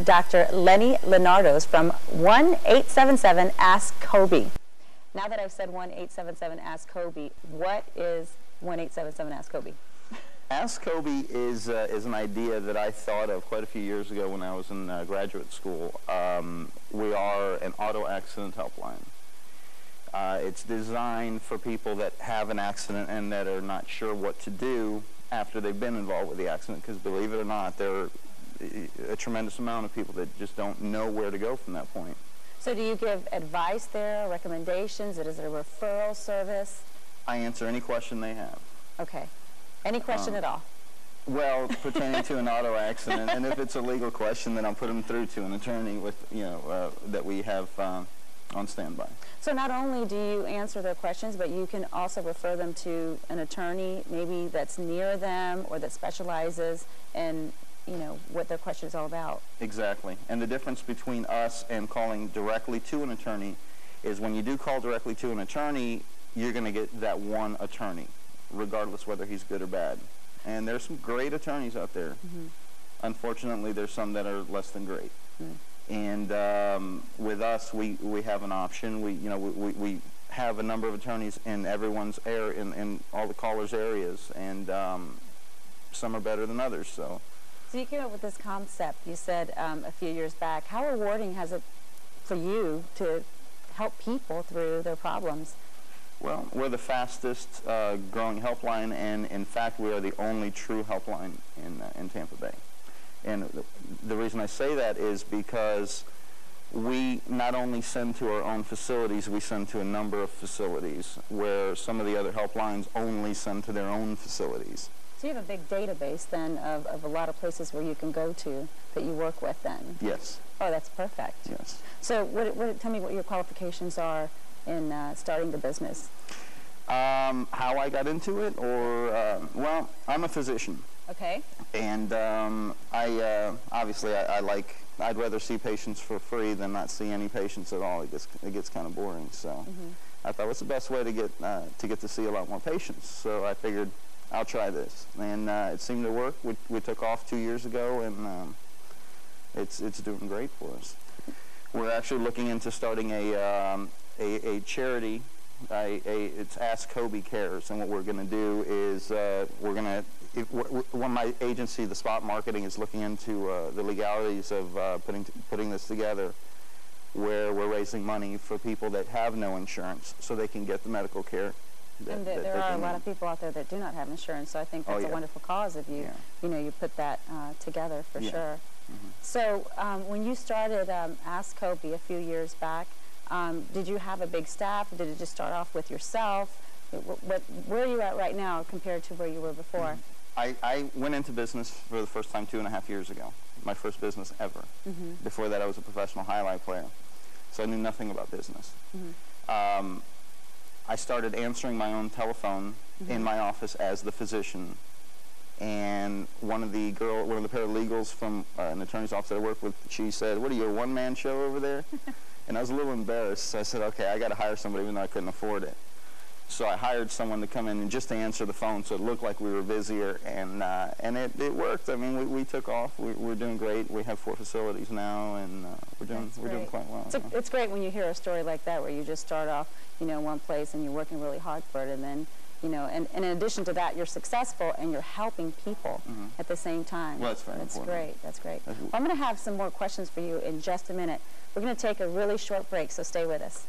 Dr. Lenny Linardos from 1-877-ASK-KOBY. Now that I've said 1-877-ASK-KOBY, what is 1-877-ASK-KOBY? Ask Koby is an idea that I thought of quite a few years ago when I was in graduate school. We are an auto accident helpline. It's designed for people that have an accident and that are not sure what to do after they've been involved with the accident, because believe it or not, there are a tremendous amount of people that just don't know where to go from that point. So do you give advice there, recommendations? Is it a referral service? I answer any question they have. Okay. Any question at all? Well, pertaining to an auto accident, and if it's a legal question, then I'll put them through to an attorney with, that we have on standby. So not only do you answer their questions, but you can also refer them to an attorney, maybe that's near them or that specializes in, what their question is all about. Exactly. And the difference between us and calling directly to an attorney is when you do call directly to an attorney, you're going to get that one attorney, regardless whether he's good or bad. And there's some great attorneys out there. Mm-hmm. Unfortunately, there's some that are less than great. Mm. And with us, we have an option. We have a number of attorneys in everyone's in all the callers' areas, and some are better than others. So you came up with this concept, you said a few years back. How rewarding has it for you to help people through their problems? Well, we're the fastest growing helpline, and in fact, we are the only true helpline in Tampa Bay. And the reason I say that is because we not only send to our own facilities, we send to a number of facilities where some of the other helplines only send to their own facilities. So you have a big database then of a lot of places where you can go to that you work with then? Yes. Oh, that's perfect. Yes. So tell me what your qualifications are in starting the business. How I got into it, or well, I'm a physician. Okay. And I'd rather see patients for free than not see any patients at all. It gets kind of boring. So I thought, what's the best way to get to see a lot more patients? So I figured I'll try this, and it seemed to work. We took off 2 years ago, and it's doing great for us. We're actually looking into starting a charity. It's Ask Koby Cares, and what we're going to do is when my agency, the Spot Marketing, is looking into the legalities of putting this together, where we're raising money for people that have no insurance so they can get the medical care. And there are a lot of people out there that do not have insurance, so I think that's a wonderful cause if you, you put that together for sure. Mm-hmm. So when you started Ask Koby a few years back, did you have a big staff, or did it just start off with yourself? Where are you at right now compared to where you were before? I went into business for the first time 2.5 years ago, my first business ever. Mm-hmm. Before that, I was a professional highlight player, so I knew nothing about business. Mm-hmm. I started answering my own telephone in my office as the physician, and one of the paralegals from an attorney's office that I worked with, she said, "What are you, a one-man show over there?" And I was a little embarrassed, so I said, okay, I got to hire somebody even though I couldn't afford it. So I hired someone to come in and just to answer the phone so it looked like we were busier, and it worked. I mean, we took off. We're doing great. We have 4 facilities now, and we're doing quite well. It's great when you hear a story like that where you just start off, one place and you're working really hard for it, and then, and in addition to that, you're successful and you're helping people at the same time. Well, that's very important. That's great. Well, I'm going to have some more questions for you in just a minute. We're going to take a really short break, so stay with us.